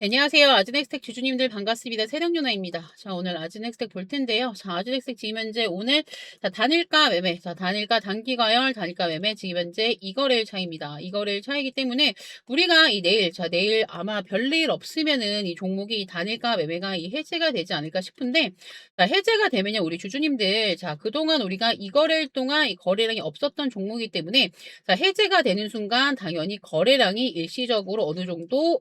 안녕하세요. 아즈넥스텍 주주님들 반갑습니다. 세령윤아입니다. 자, 오늘 아즈넥스텍 볼 텐데요. 자, 아즈넥스텍 지금 현재 오늘 단일가 매매, 단일가 단기가열, 단일가 매매 지금 현재 이거래일 차이입니다. 이거래일 차이기 때문에 우리가 이 내일 아마 별일 없으면은 이 종목이 단일가 매매가 이 해제가 되지 않을까 싶은데, 해제가 되면요, 우리 주주님들, 그동안 우리가 이거래일 동안 이 거래량이 없었던 종목이기 때문에, 해제가 되는 순간 당연히 거래량이 일시적으로 어느 정도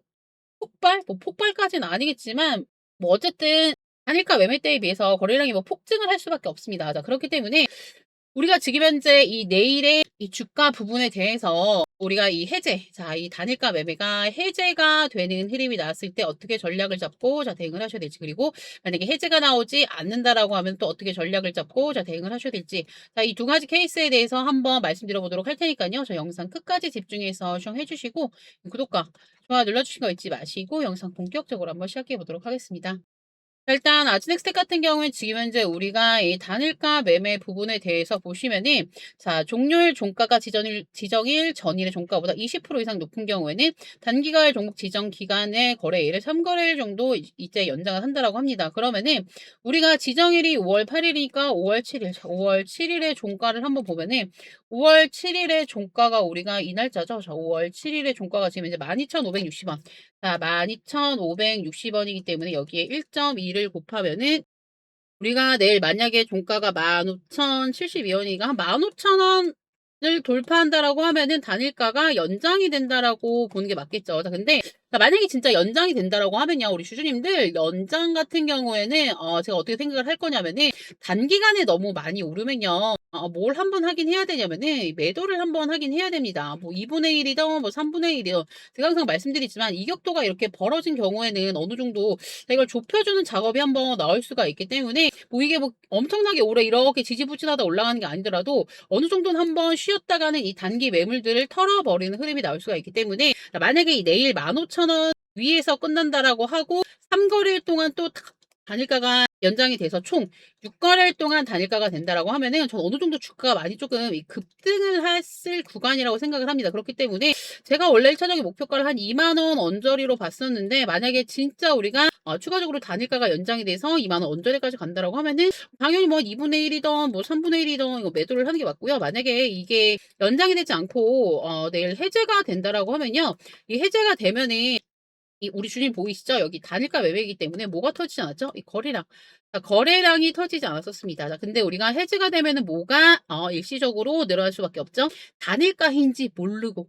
폭발? 뭐 폭발까지는 아니겠지만 뭐 어쨌든 단일가 매매 때에 비해서 거래량이 뭐 폭증을 할 수밖에 없습니다. 자, 그렇기 때문에 우리가 지금 현재 이 내일의 이 주가 부분에 대해서 우리가 이 해제, 이 단일가 매매가 해제가 되는 흐름이 나왔을 때 어떻게 전략을 잡고 대응을 하셔야 될지, 그리고 만약에 해제가 나오지 않는다라고 하면 또 어떻게 전략을 잡고 대응을 하셔야 될지, 이 두 가지 케이스에 대해서 한번 말씀드려 보도록 할 테니까요. 저 영상 끝까지 집중해서 시청해 주시고 구독과 좋아요 눌러주신 거 잊지 마시고 영상 본격적으로 한번 시작해 보도록 하겠습니다. 일단 아즈넥스텍 같은 경우는 지금 현재 우리가 이 단일가 매매 부분에 대해서 보시면은, 종료일 종가가 지정일 전일의 종가보다 20% 이상 높은 경우에는 단기가의 종목 지정 기간의 거래일을 3거래일 정도 이제 연장을 한다라고 합니다. 그러면은 우리가 지정일이 5월 8일이니까 5월 7일, 5월 7일의 종가를 한번 보면은 5월 7일의 종가가 우리가 이 날짜죠. 5월 7일의 종가가 지금 이제 12,560원. 12,560원이기 때문에 여기에 1.2를 곱하면은 우리가 내일 만약에 종가가 15,072원이니까 한 15,000원을 돌파한다라고 하면은 단일가가 연장이 된다라고 보는 게 맞겠죠. 근데 만약에 진짜 연장이 된다라고 하면요, 우리 주주님들 연장 같은 경우에는 제가 어떻게 생각을 할 거냐면은 단기간에 너무 많이 오르면요, 뭘 한번 하긴 해야 되냐면은 매도를 한번 하긴 해야 됩니다. 뭐 2분의 1이든 뭐 3분의 1이든 제가 항상 말씀드리지만 이격도가 이렇게 벌어진 경우에는 어느 정도 이걸 좁혀주는 작업이 한번 나올 수가 있기 때문에, 뭐 이게 뭐 엄청나게 오래 이렇게 지지부진하다 올라가는 게 아니더라도 어느 정도는 한번 쉬었다가는 이 단기 매물들을 털어버리는 흐름이 나올 수가 있기 때문에, 만약에 이 내일 15,000원 위에서 끝난다라고 하고 3거래일 동안 또 단일가가 연장이 돼서 총 6거래일 동안 단일가가 된다라고 하면은 전 어느 정도 주가가 많이 조금 급등을 했을 구간이라고 생각을 합니다. 그렇기 때문에 제가 원래 1차적인 목표가를 한 2만 원 언저리로 봤었는데, 만약에 진짜 우리가 추가적으로 단일가가 연장이 돼서 2만 원 언저리까지 간다라고 하면은 당연히 뭐 2분의 1이든 뭐 3분의 1이든 이거 매도를 하는 게 맞고요. 만약에 이게 연장이 되지 않고 내일 해제가 된다라고 하면요, 이 해제가 되면은 이 우리 주님 보이시죠? 여기 단일가 매매이기 때문에 뭐가 터지지 않았죠? 이 거래량. 거래량이 터지지 않았었습니다. 근데 우리가 해지가 되면은 뭐가 일시적으로 늘어날 수밖에 없죠. 단일가인지 모르고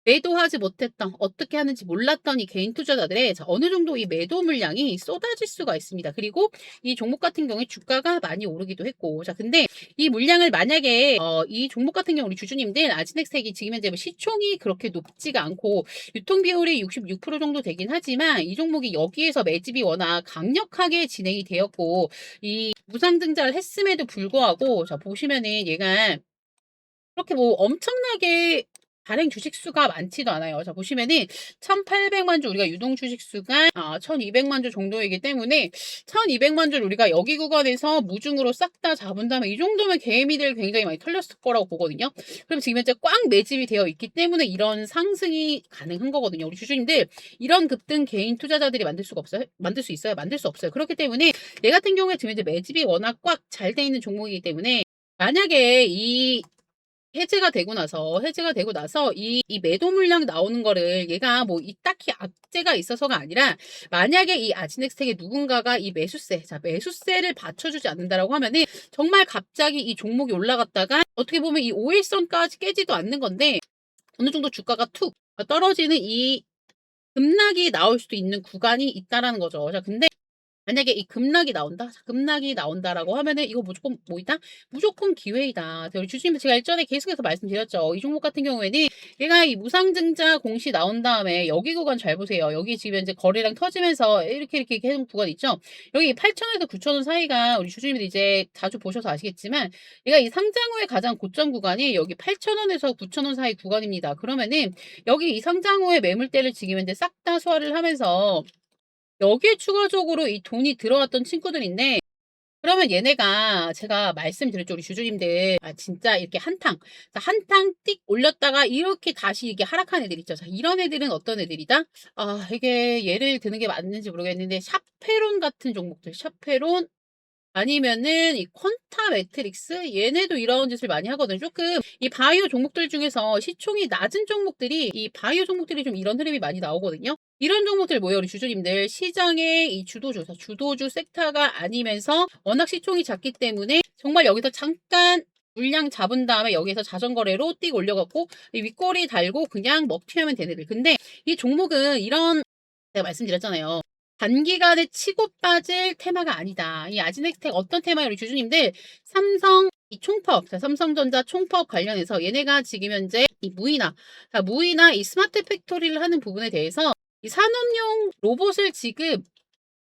매도하지 못했던, 어떻게 하는지 몰랐던 이 개인 투자자들의 어느 정도 이 매도 물량이 쏟아질 수가 있습니다. 그리고 이 종목 같은 경우에 주가가 많이 오르기도 했고, 근데 이 물량을 만약에 이 종목 같은 경우 우리 주주님들 아즈넥스텍이 지금 현재 뭐 시총이 그렇게 높지가 않고 유통 비율이 66% 정도 되긴 하지만 이 종목이 여기에서 매집이 워낙 강력하게 진행이 되었고, 이 무상증자를 했음에도 불구하고 보시면은 얘가 그렇게 뭐 엄청나게 발행 주식 수가 많지도 않아요. 보시면은 1,800만 주, 우리가 유동 주식 수가 1,200만 주 정도이기 때문에 1,200만 주를 우리가 여기 구간에서 무중으로 싹 다 잡은 다음에 이 정도면 개미들 굉장히 많이 털렸을 거라고 보거든요. 그럼 지금 현재 꽉 매집이 되어 있기 때문에 이런 상승이 가능한 거거든요. 우리 주주님들, 이런 급등 개인 투자자들이 만들 수가 없어요? 만들 수 있어요? 만들 수 없어요. 그렇기 때문에 얘 같은 경우에 지금 현재 매집이 워낙 꽉 잘 돼 있는 종목이기 때문에, 만약에 이 해제가 되고 나서 이 매도 물량 나오는 거를 얘가 뭐 이 딱히 악재가 있어서가 아니라, 만약에 이 아지넥스텍에 누군가가 이 매수세를 받쳐주지 않는다라고 하면은 정말 갑자기 이 종목이 올라갔다가 어떻게 보면 이 5일선까지 깨지도 않는 건데 어느 정도 주가가 툭 떨어지는 이 급락이 나올 수도 있는 구간이 있다라는 거죠. 근데 만약에 이 급락이 나온다? 급락이 나온다라고 하면은 이거 무조건 뭐이다? 무조건 기회이다. 우리 주주님, 제가 일전에 계속해서 말씀드렸죠. 이 종목 같은 경우에는 얘가 이 무상증자 공시 나온 다음에 여기 구간 잘 보세요. 여기 지금 이제 거래량 터지면서 이렇게 해놓은 구간 있죠. 여기 8,000원에서 9,000원 사이가 우리 주주님들이 이제 자주 보셔서 아시겠지만 얘가 이 상장 후에 가장 고점 구간이 여기 8,000원에서 9,000원 사이 구간입니다. 그러면은 여기 이 상장 후에 매물대를 지금 이제 싹 다 소화를 하면서 여기에 추가적으로 이 돈이 들어왔던 친구들인데, 그러면 얘네가 제가 말씀드렸죠. 우리 주주님들. 아, 진짜 이렇게 한탕 띡 올렸다가 이렇게 다시 이게 하락한 애들 있죠. 자, 이런 애들은 어떤 애들이다? 아, 이게 예를 드는 게 맞는지 모르겠는데, 샤페론 같은 종목들, 샤페론, 아니면은 이 퀀타 매트릭스 얘네도 이런 짓을 많이 하거든요. 조금 이 바이오 종목들 중에서 시총이 낮은 종목들이 이 바이오 종목들이 좀 이런 흐름이 많이 나오거든요. 이런 종목들 뭐예요, 우리 주주님들? 시장의 이 주도주 섹터가 아니면서 워낙 시총이 작기 때문에 정말 여기서 잠깐 물량 잡은 다음에 여기에서 자전거래로 띡 올려갖고 이 윗꼬리 달고 그냥 먹튀하면 되는 애들. 근데 이 종목은 이런 제가 말씀드렸잖아요. 단기간에 치고 빠질 테마가 아니다. 이 아지넥스텍 어떤 테마예요, 우리 주주님들? 삼성 이 총법, 자, 삼성전자 총법 관련해서 얘네가 지금 현재 이 무이나 이 스마트 팩토리를 하는 부분에 대해서 이 산업용 로봇을 지금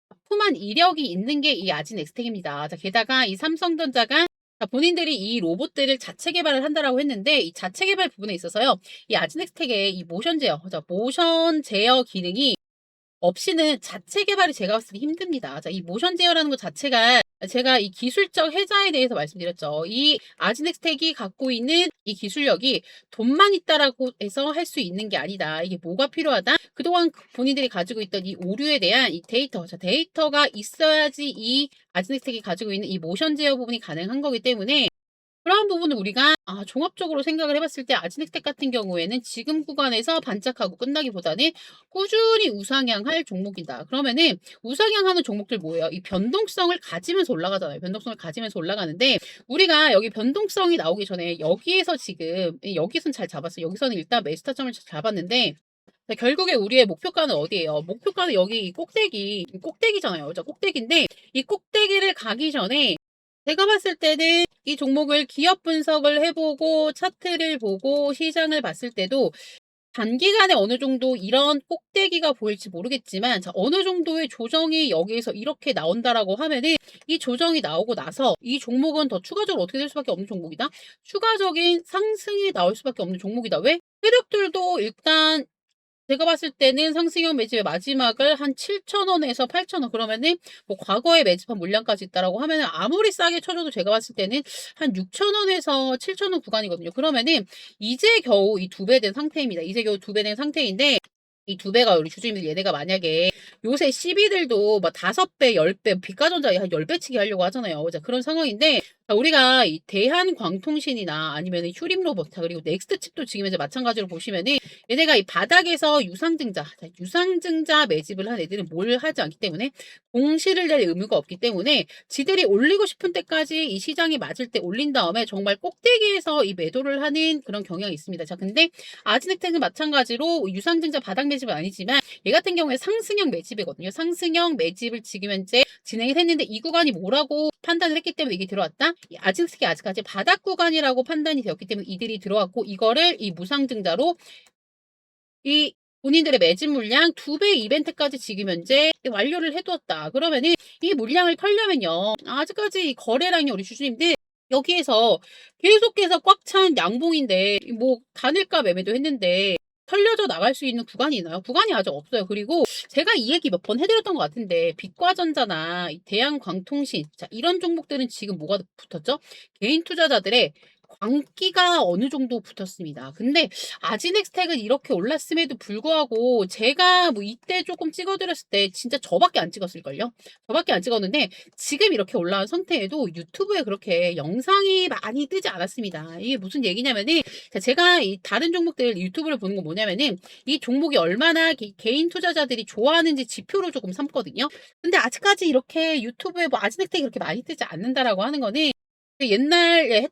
납품한 이력이 있는 게 이 아지넥스텍입니다. 자, 게다가 이 삼성전자가 자, 본인들이 이 로봇들을 자체 개발을 한다라고 했는데 이 자체 개발 부분에 있어서요. 이 아지넥스텍의 이 모션 제어, 자, 모션 제어 기능이 없이는 자체 개발이 제가 봤을 때 힘듭니다. 자, 이 모션 제어라는 것 자체가 제가 이 기술적 혜자에 대해서 말씀드렸죠. 이 아지넥스텍이 갖고 있는 이 기술력이 돈만 있다라고 해서 할 수 있는 게 아니다. 이게 뭐가 필요하다? 그동안 본인들이 가지고 있던 이 오류에 대한 이 데이터, 자, 데이터가 있어야지 이 아지넥스텍이 가지고 있는 이 모션 제어 부분이 가능한 거기 때문에 그런 부분을 우리가 종합적으로 생각을 해봤을 때 아지넥텍 같은 경우에는 지금 구간에서 반짝하고 끝나기보다는 꾸준히 우상향할 종목이다. 그러면은 우상향하는 종목들 뭐예요? 이 변동성을 가지면서 올라가잖아요. 변동성을 가지면서 올라가는데 우리가 여기 변동성이 나오기 전에 여기에서 지금 여기서는 잘 잡았어요. 여기서는 일단 매수타점을 잘 잡았는데 자, 결국에 우리의 목표가는 어디예요? 목표가는 여기 이 꼭대기잖아요. 그죠? 꼭대기인데 이 꼭대기를 가기 전에 제가 봤을 때는 이 종목을 기업 분석을 해보고 차트를 보고 시장을 봤을 때도 단기간에 어느 정도 이런 꼭대기가 보일지 모르겠지만 자, 어느 정도의 조정이 여기에서 이렇게 나온다라고 하면은 이 조정이 나오고 나서 이 종목은 더 추가적으로 어떻게 될 수밖에 없는 종목이다. 추가적인 상승이 나올 수밖에 없는 종목이다. 왜? 세력들도 일단 제가 봤을 때는 상승형 매집의 마지막을 한 7,000원에서 8,000원 그러면은 뭐 과거에 매집한 물량까지 있다라고 하면은 아무리 싸게 쳐줘도 제가 봤을 때는 한 6,000원에서 7,000원 구간이거든요. 그러면은 이제 겨우 이 두 배 된 상태입니다. 이제 겨우 두 배 된 상태인데 이 두 배가 우리 주주님들 얘네가 만약에 요새 시비들도 막 5배, 10배, 비가전자 한 10배치기 하려고 하잖아요. 자, 그런 상황인데 자, 우리가 이 대한광통신이나 아니면 휴림로봇 그리고 넥스트칩도 지금 이제 마찬가지로 보시면은 얘네가 이 바닥에서 유상증자 매집을 한 애들은 뭘 하지 않기 때문에 공시를 낼 의무가 없기 때문에 지들이 올리고 싶은 때까지 이 시장이 맞을 때 올린 다음에 정말 꼭대기에서 이 매도를 하는 그런 경향이 있습니다. 자, 근데 아지넥텍은 마찬가지로 유상증자 바닥 매집은 아니지만 얘 같은 경우에 상승형 매집이거든요. 상승형 매집을 지금 현재 진행을 했는데 이 구간이 뭐라고 판단을 했기 때문에 이게 들어왔다. 아지넥텍이 아직까지 바닥 구간이라고 판단이 되었기 때문에 이들이 들어왔고 이거를 이 무상증자로 이 본인들의 매집 물량 2배 이벤트까지 지금 현재 완료를 해두었다. 그러면은 이 물량을 털려면요. 아직까지 거래량이 우리 주주님들 여기에서 계속해서 꽉 찬 양봉인데 뭐 단일가 매매도 했는데 털려져 나갈 수 있는 구간이 있나요? 구간이 아직 없어요. 그리고 제가 이 얘기 몇 번 해드렸던 것 같은데 빛과전자나 대한광통신 자 이런 종목들은 지금 뭐가 붙었죠? 개인 투자자들의 광기가 어느 정도 붙었습니다. 근데 아지넥스텍은 이렇게 올랐음에도 불구하고 제가 뭐 이때 조금 찍어드렸을 때 진짜 저밖에 안 찍었을걸요? 저밖에 안 찍었는데 지금 이렇게 올라온 상태에도 유튜브에 그렇게 영상이 많이 뜨지 않았습니다. 이게 무슨 얘기냐면은 제가 이 다른 종목들 유튜브를 보는 건 뭐냐면은 이 종목이 얼마나 개인 투자자들이 좋아하는지 지표로 조금 삼거든요. 근데 아직까지 이렇게 유튜브에 뭐 아지넥텍이 그렇게 많이 뜨지 않는다라고 하는 거는 옛날에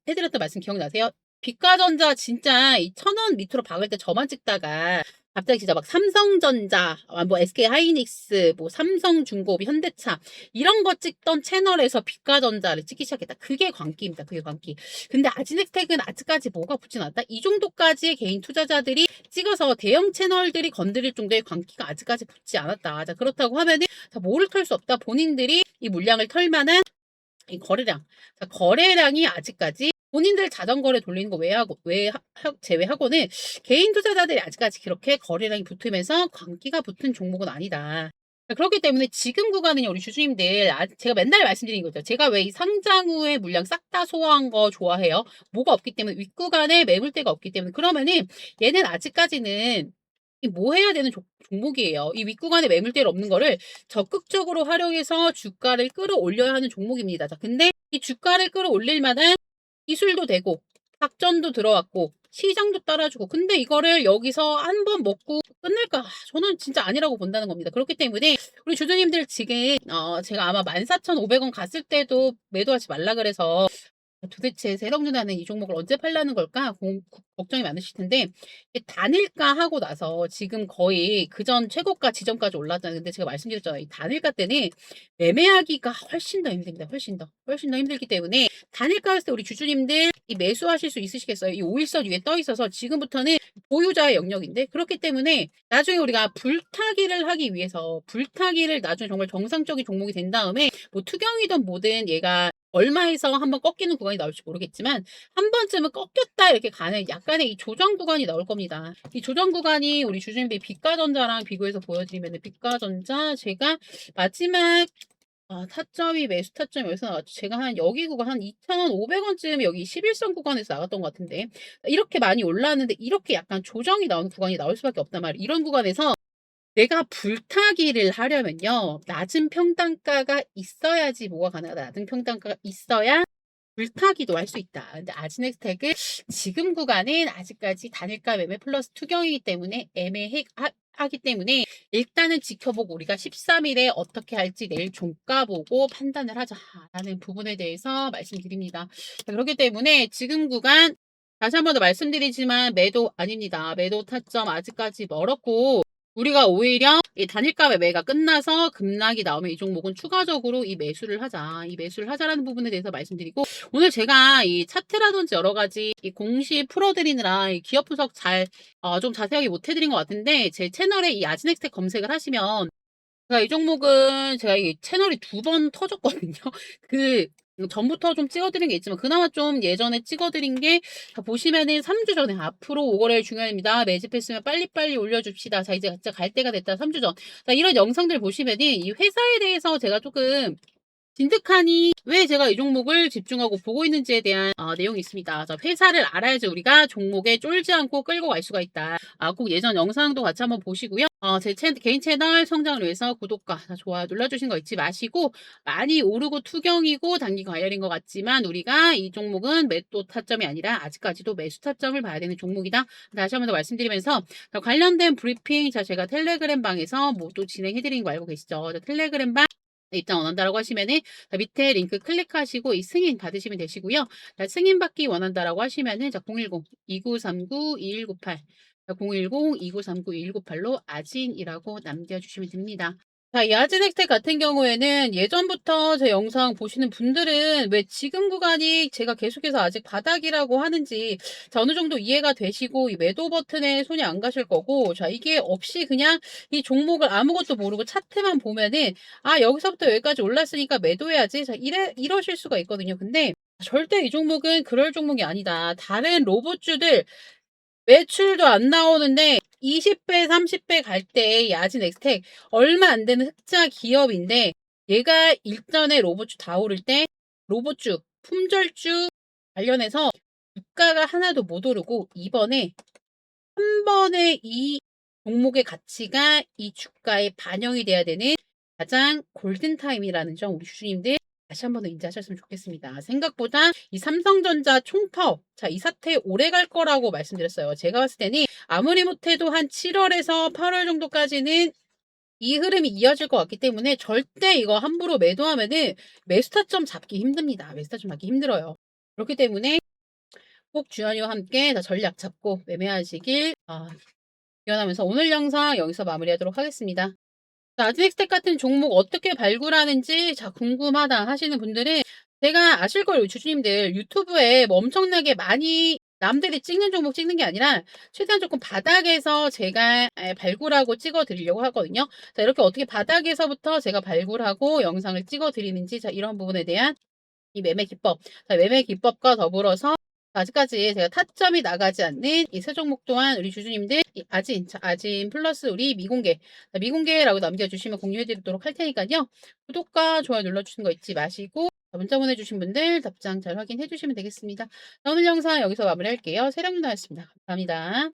해드렸던 말씀 기억나세요? 빛과전자 진짜 이 1,000원 밑으로 박을 때 저만 찍다가 갑자기 진짜 막 삼성전자, 뭐 SK 하이닉스, 뭐 삼성중공업, 현대차 이런 거 찍던 채널에서 빛과전자를 찍기 시작했다. 그게 광기입니다. 그게 광기. 근데 아지넥텍은 아직까지 뭐가 붙진 않았다. 이 정도까지의 개인 투자자들이 찍어서 대형 채널들이 건드릴 정도의 광기가 아직까지 붙지 않았다. 자, 그렇다고 하면은 뭐를 털 수 없다. 본인들이 이 물량을 털 만한 이 거래량. 자, 거래량이 아직까지 본인들 자전거를 돌리는 거 제외하고는 개인 투자자들이 아직까지 그렇게 거래량이 붙으면서 광기가 붙은 종목은 아니다. 자, 그렇기 때문에 지금 구간은요, 우리 주주님들, 제가 맨날 말씀드린 거죠. 제가 왜 이 상장 후에 물량 싹 다 소화한 거 좋아해요? 뭐가 없기 때문에, 윗구간에 매물대가 없기 때문에. 그러면은 얘는 아직까지는 뭐 해야 되는 종목이에요. 이 윗구간에 매물대를 없는 거를 적극적으로 활용해서 주가를 끌어올려야 하는 종목입니다. 자, 근데 이 주가를 끌어올릴 만한 기술도 되고 작전도 들어왔고 시장도 따라주고, 근데 이거를 여기서 한 번 먹고 끝낼까? 저는 진짜 아니라고 본다는 겁니다. 그렇기 때문에 우리 주주님들 지금 제가 아마 14,500원 갔을 때도 매도하지 말라 그래서 도대체 세력누나는 이 종목을 언제 팔라는 걸까? 걱정이 많으실 텐데, 이게 단일가 하고 나서 지금 거의 그전 최고가 지점까지 올랐잖아요. 근데 제가 말씀드렸잖아요. 이 단일가 때는 매매하기가 훨씬 더 힘듭니다. 훨씬 더 힘들기 때문에 단일가 했을 때 우리 주주님들 이 매수하실 수 있으시겠어요? 이 5일선 위에 떠 있어서 지금부터는 보유자의 영역인데, 그렇기 때문에 나중에 우리가 불타기를 하기 위해서 불타기를 나중에 정말 정상적인 종목이 된 다음에 뭐 투경이든 뭐든 얘가 얼마에서 한번 꺾이는 구간이 나올지 모르겠지만 한 번쯤은 꺾였다 이렇게 가는 약간의 이 조정 구간이 나올 겁니다. 이 조정 구간이 우리 주주님들이 비가전자랑 비교해서 보여드리면, 비가전자 제가 마지막 타점이 매수 타점이 어디서 나왔죠? 제가 한 여기 구간 한 2,500원쯤 여기 11선 구간에서 나갔던 것 같은데, 이렇게 많이 올라왔는데 이렇게 약간 조정이 나오는 구간이 나올 수밖에 없단 말이에요. 이런 구간에서 내가 불타기를 하려면요, 낮은 평단가가 있어야지 뭐가 가능하다. 낮은 평단가가 있어야 불타기도 할 수 있다. 근데 아지넥스텍은 지금 구간은 아직까지 단일가 매매 플러스 투경이기 때문에 하기 때문에 일단은 지켜보고 우리가 13일에 어떻게 할지 내일 종가 보고 판단을 하자라는 부분에 대해서 말씀드립니다. 자, 그렇기 때문에 지금 구간 다시 한 번 더 말씀드리지만 매도 아닙니다. 매도 타점 아직까지 멀었고, 우리가 오히려 이 단일가 매매가 끝나서 급락이 나오면 이 종목은 추가적으로 이 매수를 하자라는 부분에 대해서 말씀드리고, 오늘 제가 이 차트라든지 여러 가지 이 공시 풀어드리느라 이 기업 분석 좀 자세하게 못 해드린 것 같은데, 제 채널에 이 아지넥스텍 검색을 하시면 제가 이 종목은 제가 이 채널이 2번 터졌거든요. 그 전부터 좀 찍어드린 게 있지만 그나마 좀 예전에 찍어드린 게, 보시면은 3주 전에 앞으로 5거래일 중요합니다. 매집했으면 빨리빨리 올려줍시다. 자, 이제 진짜 갈 때가 됐다. 3주 전. 자, 이런 영상들 보시면은 이 회사에 대해서 제가 조금 진득하니 왜 제가 이 종목을 집중하고 보고 있는지에 대한 내용이 있습니다. 자, 회사를 알아야지 우리가 종목에 쫄지 않고 끌고 갈 수가 있다. 꼭 예전 영상도 같이 한번 보시고요. 제 개인 채널 성장을 위해서 구독과 좋아요 눌러주신 거 잊지 마시고, 많이 오르고 투경이고 단기 과열인 것 같지만 우리가 이 종목은 매도 타점이 아니라 아직까지도 매수 타점을 봐야 되는 종목이다. 다시 한번 더 말씀드리면서, 관련된 브리핑 제가 텔레그램 방에서 모두 진행해드린 거 알고 계시죠? 텔레그램 방 입장 원한다라고 하시면은 밑에 링크 클릭하시고 이 승인 받으시면 되시고요. 승인 받기 원한다라고 하시면은 010-2939-2198 010-2939-2198로 아진이라고 남겨주시면 됩니다. 자, 이 아진엑스텍 같은 경우에는 예전부터 제 영상 보시는 분들은 왜 지금 구간이 제가 계속해서 아직 바닥이라고 하는지 어느 정도 이해가 되시고 이 매도 버튼에 손이 안 가실 거고, 자, 이게 없이 그냥 이 종목을 아무것도 모르고 차트만 보면은 여기서부터 여기까지 올랐으니까 매도해야지. 자, 이러실 수가 있거든요. 근데 절대 이 종목은 그럴 종목이 아니다. 다른 로봇주들 매출도 안 나오는데 20배, 30배 갈 때 야진 엑스텍 얼마 안 되는 흑자 기업인데, 얘가 일전에 로봇주 다 오를 때 로봇주, 품절주 관련해서 주가가 하나도 못 오르고, 이번에 한 번에 이 종목의 가치가 이 주가에 반영이 돼야 되는 가장 골든타임이라는 점 우리 주주님들 다시 한 번 더 인지하셨으면 좋겠습니다. 생각보다 이 삼성전자 총파업, 자, 이 사태 오래 갈 거라고 말씀드렸어요. 제가 봤을 때는 아무리 못해도 한 7월에서 8월 정도까지는 이 흐름이 이어질 것 같기 때문에 절대 이거 함부로 매도하면은 매수 타점 잡기 힘듭니다. 매수 타점 잡기 힘들어요. 그렇기 때문에 꼭 주연이와 함께 다 전략 잡고 매매하시길 기원하면서 오늘 영상 여기서 마무리하도록 하겠습니다. 아지넥스텍 같은 종목 어떻게 발굴하는지 궁금하다 하시는 분들은 제가 아실 거예요. 주주님들 유튜브에 뭐 엄청나게 많이 남들이 찍는 종목 찍는 게 아니라 최대한 조금 바닥에서 제가 발굴하고 찍어 드리려고 하거든요. 자, 이렇게 어떻게 바닥에서부터 제가 발굴하고 영상을 찍어 드리는지, 이런 부분에 대한 이 매매 기법, 매매 기법과 더불어서 아직까지 제가 타점이 나가지 않는 이 세 종목 또한 우리 주주님들 이 아진 플러스 우리 미공개, 미공개라고 남겨주시면 공유해드리도록 할 테니까요. 구독과 좋아요 눌러주시는 거 잊지 마시고 문자 보내주신 분들 답장 잘 확인해 주시면 되겠습니다. 오늘 영상 여기서 마무리할게요. 세령누나였습니다. 감사합니다.